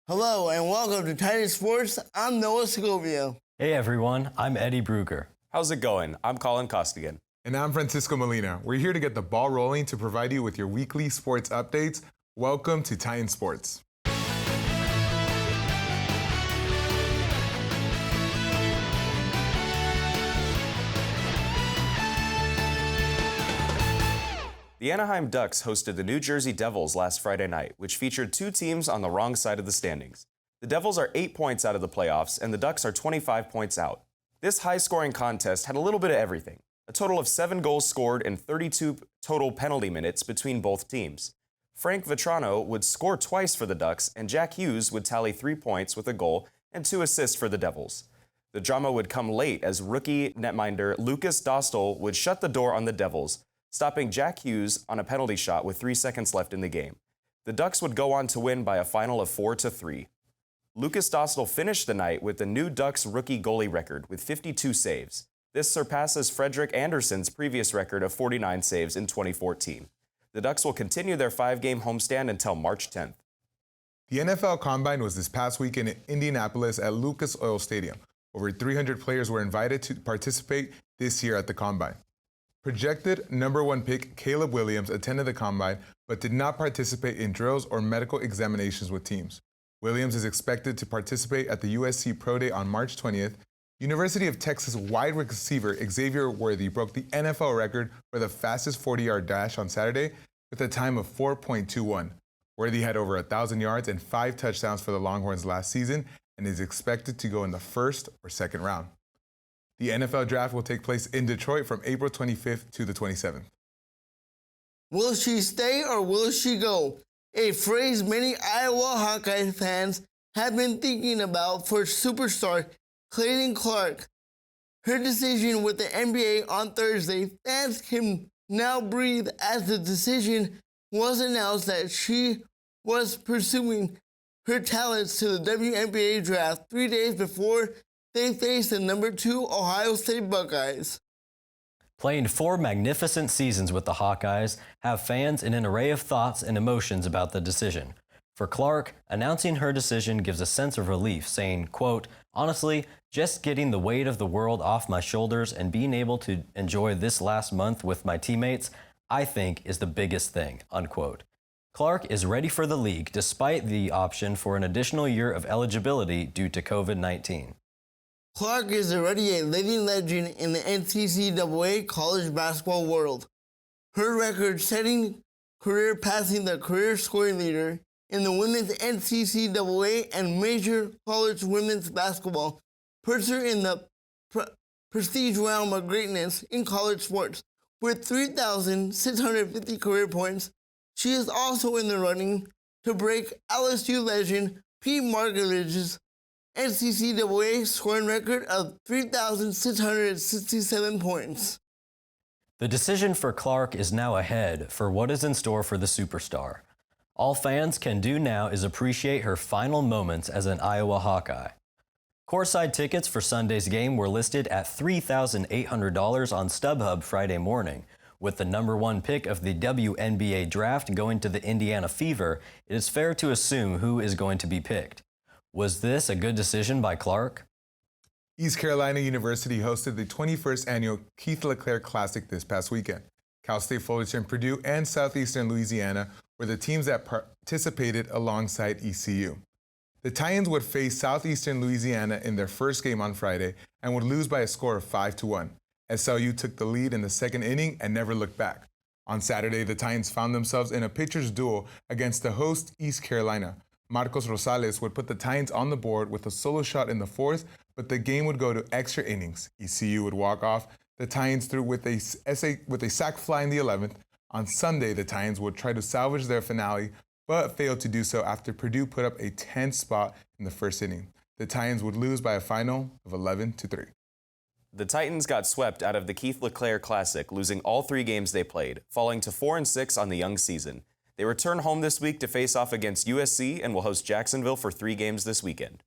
Hello and welcome to Titan Sports. I'm Noah Segovia. Hey everyone, I'm Eddie Bruegger. How's it going? I'm Colin Costigan. And I'm Francisco Molina. We're here to get the ball rolling to provide you with your weekly sports updates. Welcome to Titan Sports. The Anaheim Ducks hosted the New Jersey Devils last Friday night, which featured two teams on the wrong side of the standings. The Devils are 8 points out of the playoffs, and the Ducks are 25 points out. This high-scoring contest had a little bit of everything. A total of 7 goals scored and 32 total penalty minutes between both teams. Frank Vetrano would score twice for the Ducks, and Jack Hughes would tally 3 points with a goal and 2 assists for the Devils. The drama would come late as rookie netminder Lucas Dostal would shut the door on the Devils, stopping Jack Hughes on a penalty shot with 3 seconds left in the game. The Ducks would go on to win by a final of 4-3. Lucas Dostal finished the night with the new Ducks rookie goalie record with 52 saves. This surpasses Frederik Andersen's previous record of 49 saves in 2014. The Ducks will continue their 5-game homestand until March 10th. The NFL Combine was this past weekend in Indianapolis at Lucas Oil Stadium. Over 300 players were invited to participate this year at the Combine. Projected number 1 pick Caleb Williams attended the Combine but did not participate in drills or medical examinations with teams. Williams is expected to participate at the USC Pro Day on March 20th. University of Texas wide receiver Xavier Worthy broke the NFL record for the fastest 40-yard dash on Saturday with a time of 4.21. Worthy had over 1,000 yards and 5 touchdowns for the Longhorns last season and is expected to go in the first or second round. The NFL Draft will take place in Detroit from April 25th to the 27th. Will she stay or will she go? A phrase many Iowa Hawkeye fans have been thinking about for superstar Clayton Clark. Her decision with the NBA on Thursday, fans can now breathe as the decision was announced that she was pursuing her talents to the WNBA draft 3 days before they faced the number 2 Ohio State Buckeyes. Playing 4 magnificent seasons with the Hawkeyes have fans in an array of thoughts and emotions about the decision. For Clark, announcing her decision gives a sense of relief, saying, quote, "Honestly, just getting the weight of the world off my shoulders and being able to enjoy this last month with my teammates, I think is the biggest thing," unquote. Clark is ready for the league despite the option for an additional year of eligibility due to COVID-19. Clark is already a living legend in the NCAA college basketball world. Her record-setting career passing the career scoring leader in the women's NCAA and major college women's basketball puts her in the prestige realm of greatness in college sports. With 3,650 career points, she is also in the running to break LSU legend Pete Margolich's NCAA scoring record of 3,667 points. The decision for Clark is now ahead for what is in store for the superstar. All fans can do now is appreciate her final moments as an Iowa Hawkeye. Courtside tickets for Sunday's game were listed at $3,800 on StubHub Friday morning. With the number 1 pick of the WNBA draft going to the Indiana Fever, it is fair to assume who is going to be picked. Was this a good decision by Clark? East Carolina University hosted the 21st annual Keith LeClaire Classic this past weekend. Cal State Fullerton, Purdue, and Southeastern Louisiana were the teams that participated alongside ECU. The Titans would face Southeastern Louisiana in their first game on Friday and would lose by a score of 5-1. SLU took the lead in the second inning and never looked back. On Saturday, the Titans found themselves in a pitcher's duel against the host East Carolina. Marcos Rosales would put the Titans on the board with a solo shot in the 4th, but the game would go to extra innings. ECU would walk off the Titans through with a sac fly in the 11th. On Sunday, the Titans would try to salvage their finale, but failed to do so after Purdue put up a tense spot in the first inning. The Titans would lose by a final of 11-3. The Titans got swept out of the Keith LeClaire Classic, losing all 3 games they played, falling to 4-6 on the young season. They return home this week to face off against USC and will host Jacksonville for 3 games this weekend.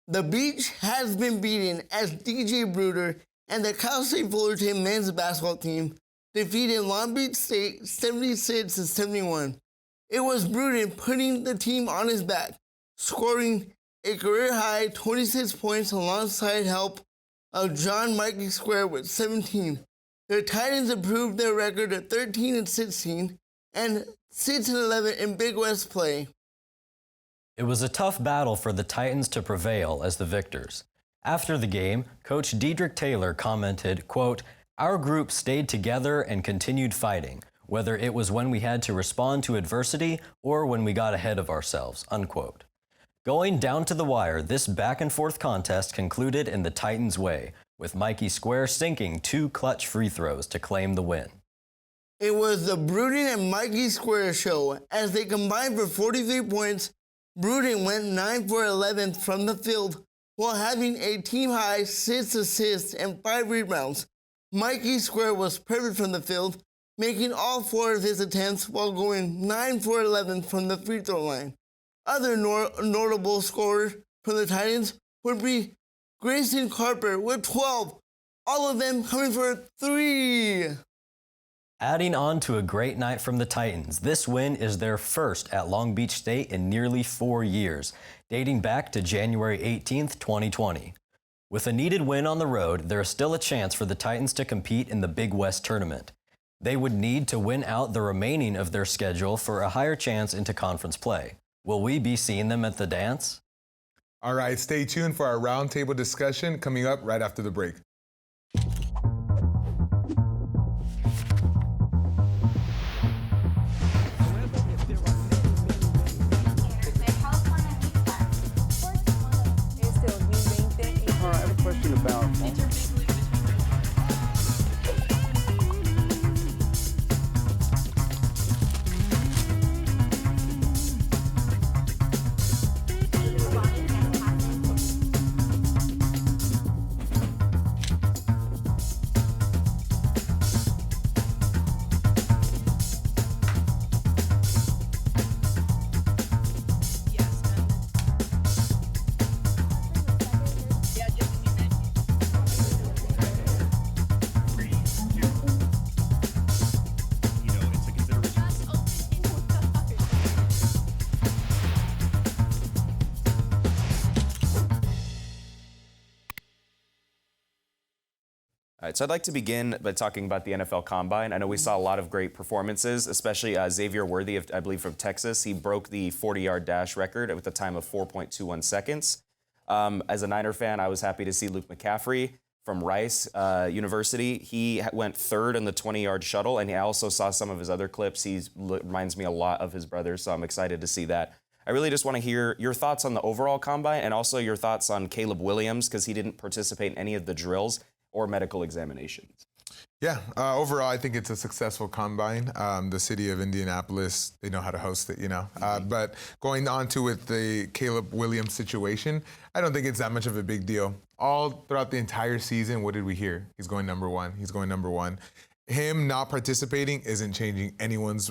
The Beach has been beaten as DJ Bruegger and the Cal State Fullerton men's basketball team defeated Long Beach State 76-71. It was Bruegger putting the team on his back, scoring a career-high 26 points alongside help of John Mikey Square with 17. The Titans improved their record to 13-16 and 6-11 in Big West play. It was a tough battle for the Titans to prevail as the victors. After the game, Coach Dedrick Taylor commented, quote, "Our group stayed together and continued fighting, whether it was when we had to respond to adversity or when we got ahead of ourselves," unquote. Going down to the wire, this back-and-forth contest concluded in the Titans' way, with Mikey Square sinking 2 clutch free throws to claim the win. It was the Bruden and Mikey Square show. As they combined for 43 points, Bruden went 9 for 11 from the field while having a team-high 6 assists and 5 rebounds. Mikey Square was perfect from the field, making all 4 of his attempts while going 9 for 11 from the free throw line. Other notable scorers from the Titans would be Grayson Carper with 12, all of them coming for a 3. Adding on to a great night from the Titans, this win is their first at Long Beach State in nearly 4 years, dating back to January 18th, 2020. With a needed win on the road, there is still a chance for the Titans to compete in the Big West tournament. They would need to win out the remaining of their schedule for a higher chance into conference play. Will we be seeing them at the dance? All right, stay tuned for our roundtable discussion coming up right after the break. All right, so I'd like to begin by talking about the NFL Combine. I know we saw a lot of great performances, especially Xavier Worthy, I believe, from Texas. He broke the 40-yard dash record with a time of 4.21 seconds. As a Niner fan, I was happy to see Luke McCaffrey from Rice University. He went 3rd in the 20-yard shuttle, and I also saw some of his other clips. He reminds me a lot of his brother, so I'm excited to see that. I really just want to hear your thoughts on the overall Combine and also your thoughts on Caleb Williams, because he didn't participate in any of the drills or medical examinations. Yeah, overall, I think it's a successful combine. The city of Indianapolis, they know how to host it, you know. But going on to with the Caleb Williams situation, I don't think it's that much of a big deal. All throughout the entire season, what did we hear? He's going number one. He's going number one. Him not participating isn't changing anyone's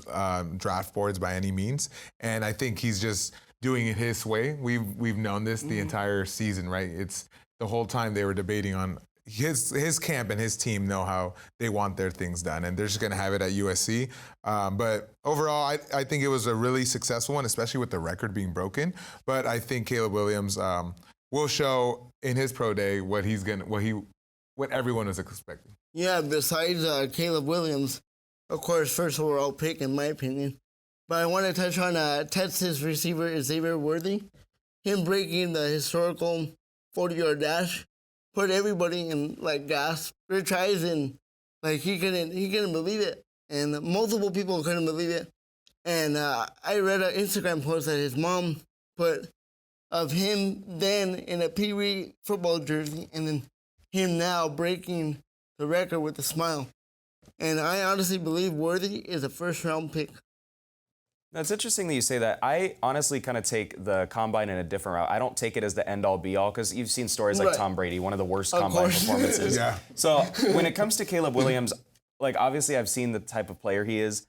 draft boards by any means. And I think he's just doing it his way. We've known this the entire season, right? It's the whole time they were debating on his camp and his team know how they want their things done, and they're just going to have it at USC. But overall, I think it was a really successful one, especially with the record being broken. But I think Caleb Williams will show in his pro day what everyone was expecting. Yeah, besides Caleb Williams, of course, first overall pick in my opinion. But I want to touch on Texas receiver Xavier Worthy. Him breaking the historical 40-yard dash put everybody in like gasp. Rich Eisen, like he couldn't believe it, and multiple people couldn't believe it. And I read an Instagram post that his mom put of him then in a Pee Wee football jersey, and then him now breaking the record with a smile. And I honestly believe Worthy is a first-round pick. That's interesting that you say that. I honestly kind of take the Combine in a different route. I don't take it as the end-all, be-all, because you've seen stories like Tom Brady, one of the worst Combine performances. Yeah. So when it comes to Caleb Williams, like obviously I've seen the type of player he is.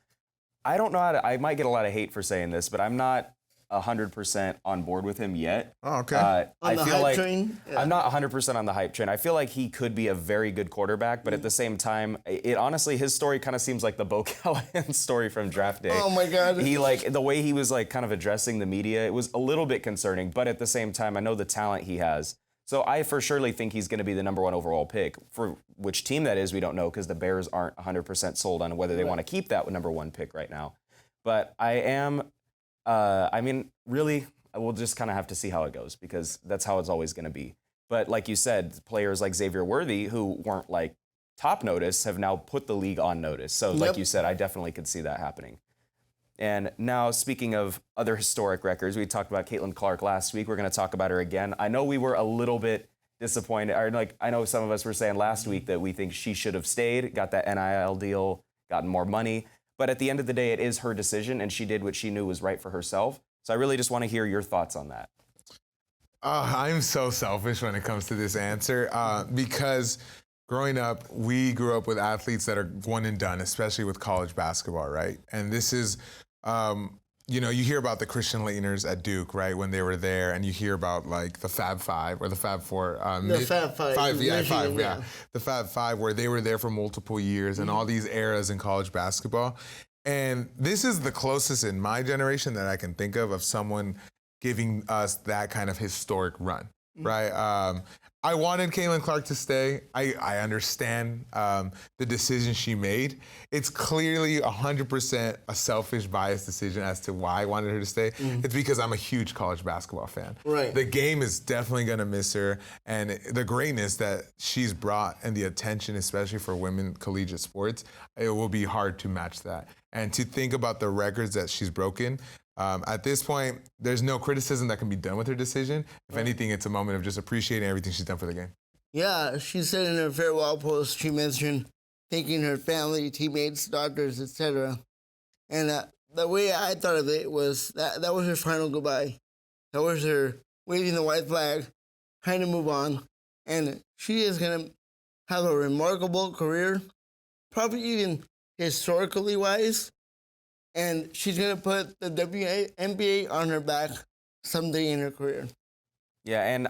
I don't know I might get a lot of hate for saying this, but I'm not 100% on board with him yet. Oh, okay. I the feel hype like train? Yeah. I'm not 100% on the hype train. I feel like he could be a very good quarterback, but at the same time, it honestly, his story kind of seems like the Bo Callahan story from draft day. Oh my God. He the way he was like kind of addressing the media, it was a little bit concerning, but at the same time, I know the talent he has. So I for surely think he's going to be the number 1 overall pick. For which team that is, we don't know because the Bears aren't 100% sold on whether they want to keep that number 1 pick right now. But I am, really, we'll just kind of have to see how it goes because that's how it's always going to be. But like you said, players like Xavier Worthy, who weren't like top notice, have now put the league on notice. So like you said, I definitely could see that happening. And now, speaking of other historic records, we talked about Caitlin Clark last week. We're going to talk about her again. I know we were a little bit disappointed. Or like I know some of us were saying last week that we think she should have stayed, got that NIL deal, gotten more money. But at the end of the day, it is her decision, and she did what she knew was right for herself. So I really just want to hear your thoughts on that. I'm so selfish when it comes to this answer because growing up, we grew up with athletes that are one and done, especially with college basketball, right? And this is, you hear about the Christian Laettners at Duke, right, when they were there, and you hear about like the Fab Five or the Fab Four. The Fab Five. The Fab Five, where they were there for multiple years and all these eras in college basketball. And this is the closest in my generation that I can think of someone giving us that kind of historic run, right? I wanted Caitlin Clark to stay. I understand the decision she made. It's clearly 100% a selfish, biased decision as to why I wanted her to stay. It's because I'm a huge college basketball fan. Right. The game is definitely going to miss her, and the greatness that she's brought and the attention, especially for women collegiate sports, it will be hard to match that. And to think about the records that she's broken, at this point, there's no criticism that can be done with her decision. If anything, it's a moment of just appreciating everything she's done for the game. Yeah, she said in her farewell post, she mentioned thanking her family, teammates, doctors, etc. And the way I thought of it was that was her final goodbye. That was her waving the white flag, trying to move on. And she is going to have a remarkable career, probably even historically wise. And she's going to put the WNBA on her back someday in her career. Yeah, and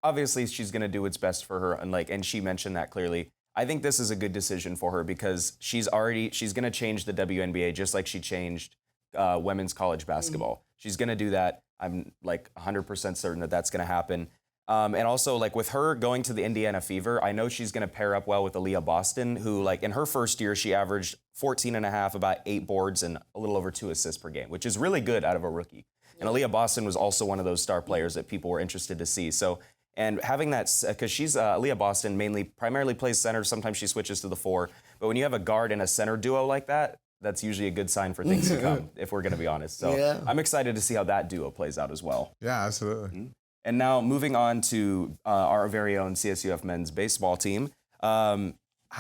obviously she's going to do what's best for her, and she mentioned that clearly. I think this is a good decision for her because she's going to change the WNBA just like she changed women's college basketball. She's going to do that. I'm like 100% certain that that's going to happen. And also, like with her going to the Indiana Fever, I know she's going to pair up well with Aaliyah Boston, who like in her first year, she averaged 14.5, about 8 boards and a little over 2 assists per game, which is really good out of a rookie. And Aaliyah Boston was also one of those star players that people were interested to see. So, and having that, because she's Aaliyah Boston primarily plays center. Sometimes she switches to the 4. But when you have a guard and a center duo like that, that's usually a good sign for things to come, if we're going to be honest. So I'm excited to see how that duo plays out as well. Yeah, absolutely. And now moving on to our very own CSUF men's baseball team. How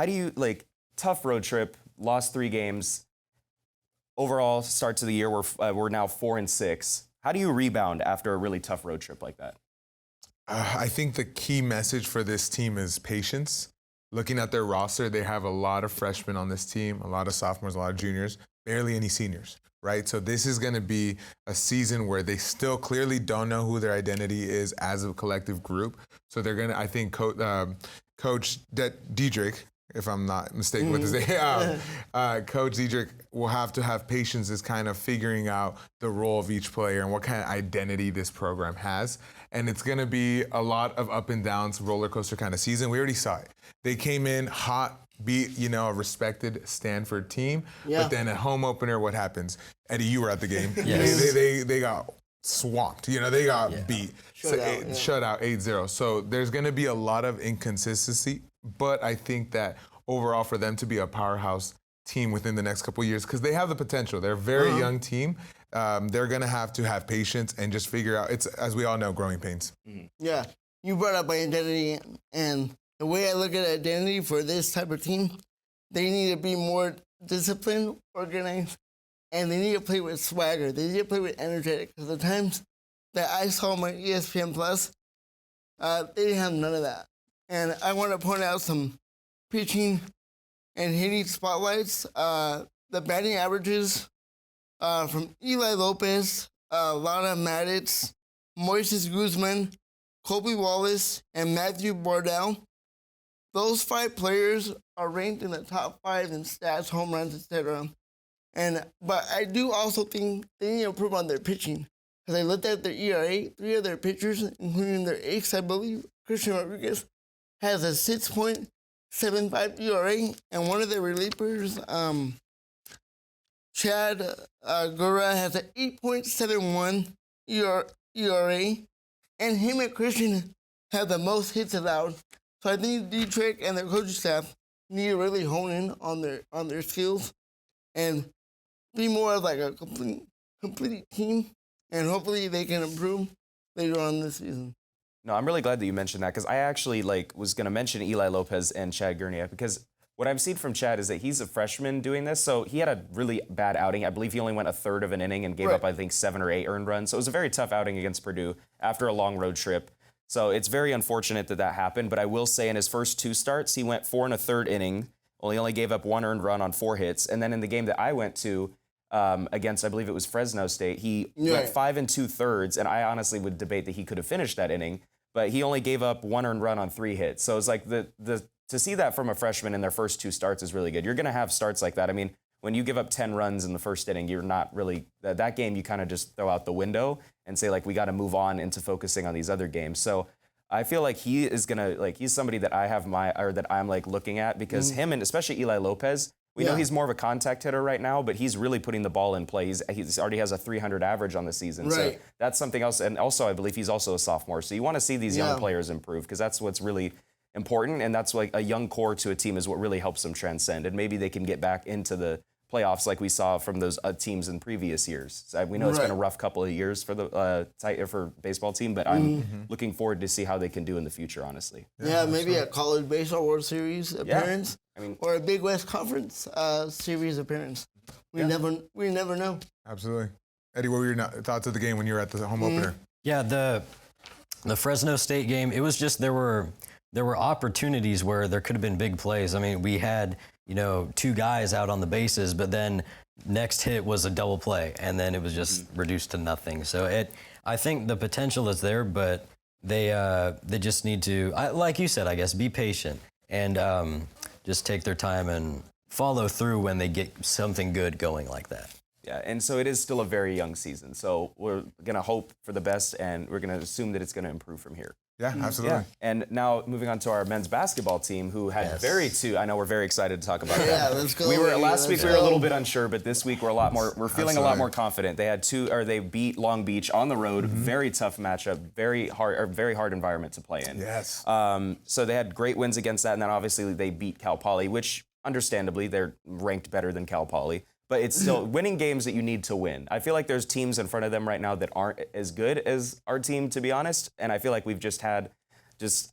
do you, tough road trip, lost 3 games. Overall, start to the year, we're now 4-6. How do you rebound after a really tough road trip like that? I think the key message for this team is patience. Looking at their roster, they have a lot of freshmen on this team, a lot of sophomores, a lot of juniors, barely any seniors, right? So this is going to be a season where they still clearly don't know who their identity is as a collective group. So they're going to, I think, Coach Diedrich, if I'm not mistaken with his name, Coach Diedrich will have to have patience as kind of figuring out the role of each player and what kind of identity this program has. And it's going to be a lot of up and downs, roller coaster kind of season. We already saw it. They came in hot, beat, a respected Stanford team. Yeah. But then at home opener, what happens? Eddie, you were at the game. Yes. They got swamped. They got beat. Shut out 8-0. So there's going to be a lot of inconsistency. But I think that overall for them to be a powerhouse team within the next couple of years, because they have the potential. They're a very young team. They're going to have patience and just figure out, it's, as we all know, growing pains. Yeah. You brought up identity, and the way I look at identity for this type of team, they need to be more disciplined, organized, and they need to play with swagger. They need to play with energetic. Because the times that I saw my ESPN Plus, they didn't have none of that. And I want to point out some pitching and hitting spotlights. The batting averages from Eli Lopez Lana Maddox, Moises Guzman, Kobe Wallace, and Matthew Bordell. Those 5 players are ranked in the top 5 in stats, home runs, etc. But I do also think they need to improve on their pitching. Because I looked at their ERA, 3 of their pitchers, including their ace, I believe, Christian Rodriguez, has a 6.75 ERA, and one of their relievers, Chad Gura, has an 8.71 ERA, and him and Christian have the most hits allowed. So I think Dietrich and their coaching staff need to really hone in on their skills and be more of like a complete team, and hopefully they can improve later on this season. No, I'm really glad that you mentioned that because I actually was going to mention Eli Lopez and Chad Gurniak because what I've seen from Chad is that he's a freshman doing this, so he had a really bad outing. I believe he only went a third of an inning and gave up, I think, 7 or 8 earned runs. So it was a very tough outing against Purdue after a long road trip. So it's very unfortunate that that happened, but I will say in his first 2 starts, he went 4 1/3 inning, only gave up 1 earned run on 4 hits, and then in the game that I went to against, I believe it was Fresno State, he went 5 2/3, and I honestly would debate that he could have finished that inning, but he only gave up 1 earned run on 3 hits. So it's like to see that from a freshman in their first 2 starts is really good. You're going to have starts like that. I mean, when you give up 10 runs in the first inning, you're not really, that game you kind of just throw out the window and say, like, we got to move on into focusing on these other games. So I feel like he is going to, he's somebody that that I'm looking at because him and especially Eli Lopez, we know he's more of a contact hitter right now, but he's really putting the ball in play. He's already has a 300 average on the season. So that's something else. And also, I believe he's also a sophomore. So you want to see these young players improve because that's what's really important. And that's like a young core to a team is what really helps them transcend. And maybe they can get back into the playoffs like we saw from those teams in previous years. So we know it's been a rough couple of years for the for baseball team, but I'm looking forward to see how they can do in the future, honestly. Yeah, maybe a college baseball World Series appearance or a Big West Conference series appearance. We never know. Absolutely. Eddie, what were your thoughts of the game when you were at the home opener? Yeah, the Fresno State game, it was just there were opportunities where there could have been big plays. I mean, we had 2 guys out on the bases, but then next hit was a double play, and then it was just reduced to nothing. So I think the potential is there, but they just need to, like you said, I guess, be patient and just take their time and follow through when they get something good going like that. Yeah, and so it is still a very young season. So we're going to hope for the best, and we're going to assume that it's going to improve from here. Yeah, absolutely. Yeah. And now moving on to our men's basketball team, who had I know we're very excited to talk about that. Yeah, let's go. Last week we were a little bit unsure, but this week we're feeling a lot more confident. They had they beat Long Beach on the road, very tough matchup, very hard environment to play in. Yes. So they had great wins against that, and then obviously they beat Cal Poly, which understandably they're ranked better than Cal Poly. But it's still winning games that you need to win. I feel like there's teams in front of them right now that aren't as good as our team, to be honest. And I feel like we've just had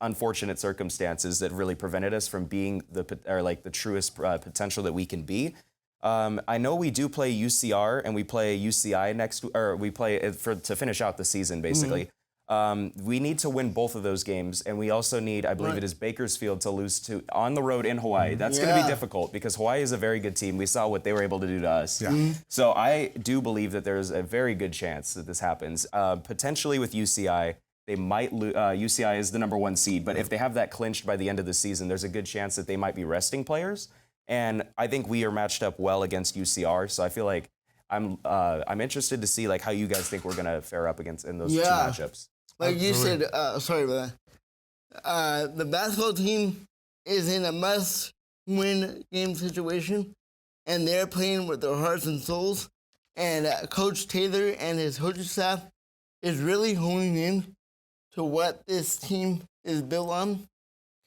unfortunate circumstances that really prevented us from being the truest potential that we can be. I know we do play UCR and we play UCI we play to finish out the season, basically. We need to win both of those games, and we also need, I believe it is Bakersfield, to lose to on the road in Hawaii. That's going to be difficult because Hawaii is a very good team. We saw what they were able to do to us. Yeah. So I do believe that there's a very good chance that this happens. Potentially with UCI, they might lose. UCI is the #1 seed, but if they have that clinched by the end of the season, there's a good chance that they might be resting players. And I think we are matched up well against UCR. So I feel like I'm interested to see how you guys think we're going to fare up against in those 2 matchups. Like you said, sorry about that. The basketball team is in a must-win game situation, and they're playing with their hearts and souls. And Coach Taylor and his coaching staff is really honing in to what this team is built on: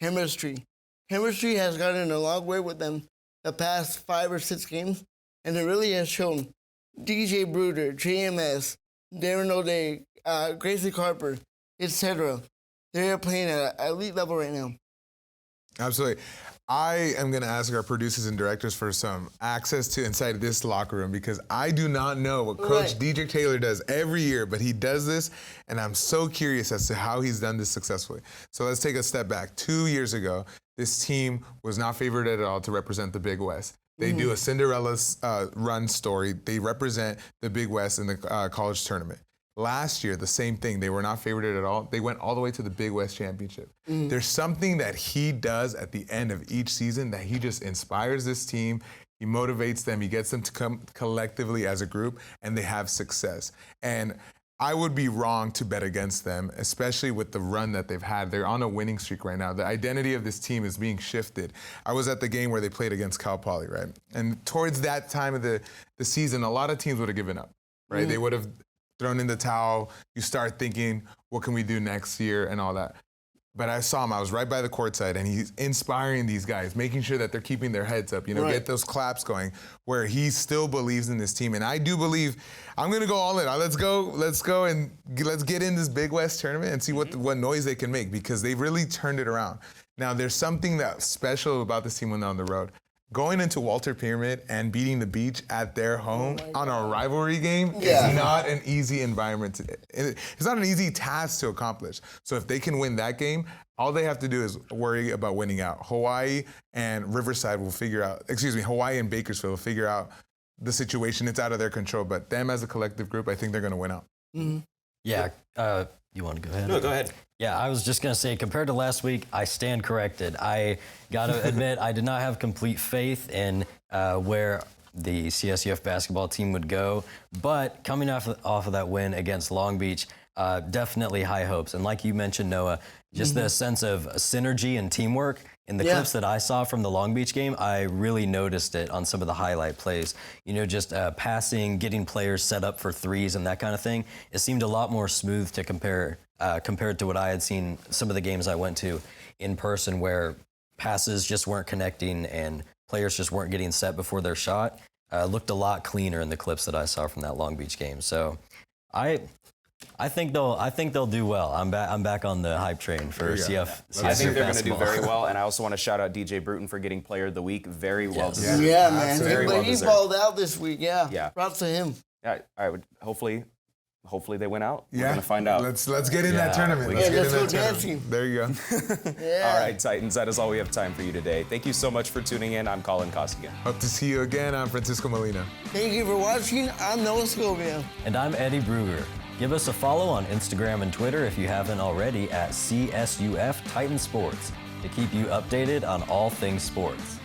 chemistry. Chemistry has gotten a long way with them the past 5 or 6 games, and it really has shown. DJ Bruegger, JMS, Darren O'Day, Gracie Carper, etc. They're playing at an elite level right now. Absolutely. I am going to ask our producers and directors for some access to inside this locker room because I do not know what Coach Dietrich Taylor does every year, but he does this, and I'm so curious as to how he's done this successfully. So let's take a step back. 2 years ago, this team was not favored at all to represent the Big West. They do a Cinderella run story. They represent the Big West in the college tournament. Last year, the same thing. They were not favored at all. They went all the way to the Big West Championship. There's something that he does at the end of each season that he just inspires this team. He motivates them. He gets them to come collectively as a group, and they have success. And I would be wrong to bet against them, especially with the run that they've had. They're on a winning streak right now. The identity of this team is being shifted. I was at the game where they played against Cal Poly, right? And towards that time of the season, a lot of teams would have given up, right? They would have thrown in the towel. You start thinking, what can we do next year and all that. But I saw him. I was right by the courtside, and he's inspiring these guys, making sure that they're keeping their heads up, get those claps going, where he still believes in this team. And I do believe I'm going to go all in. Let's go, and let's get in this Big West tournament and see what noise they can make, because they've really turned it around. Now, there's something that's special about this team when they're on the road. Going into Walter Pyramid and beating the Beach at their home on a rivalry game is not an easy environment. It's not an easy task to accomplish. So if they can win that game, all they have to do is worry about winning out. Hawaii and Hawaii and Bakersfield will figure out the situation. It's out of their control. But them as a collective group, I think they're going to win out. Yeah. You want to go ahead? No, go ahead. Yeah, I was just going to say, compared to last week, I stand corrected. I got to admit, I did not have complete faith in where the CSUF basketball team would go. But coming off of that win against Long Beach, definitely high hopes. And like you mentioned, Noah, just the sense of synergy and teamwork. In the clips that I saw from the Long Beach game, I really noticed it on some of the highlight plays. Just passing, getting players set up for threes and that kind of thing. It seemed a lot more smooth to compared to what I had seen some of the games I went to in person, where passes just weren't connecting and players just weren't getting set before their shot. Looked a lot cleaner in the clips that I saw from that Long Beach game. So I think they'll do well. I'm back on the hype train for CF. I think they're going to do basketball. very well, and I also want to shout out DJ Bruton for getting Player of the Week. Very well deserved. Yeah, man. Very well He deserved. balled out this week. Yeah. Props to him. Yeah, I would hopefully they win out. Yeah. We're going to find out. Let's get in that tournament. Let's go dancing. There you go. All right, Titans, that is all we have time for you today. Thank you so much for tuning in. I'm Colin Costigan. Hope to see you again. I'm Francisco Molina. Thank you for watching. I'm Noah Segovia. And I'm Eddie Bruegger. Give us a follow on Instagram and Twitter if you haven't already at CSUF Titan Sports to keep you updated on all things sports.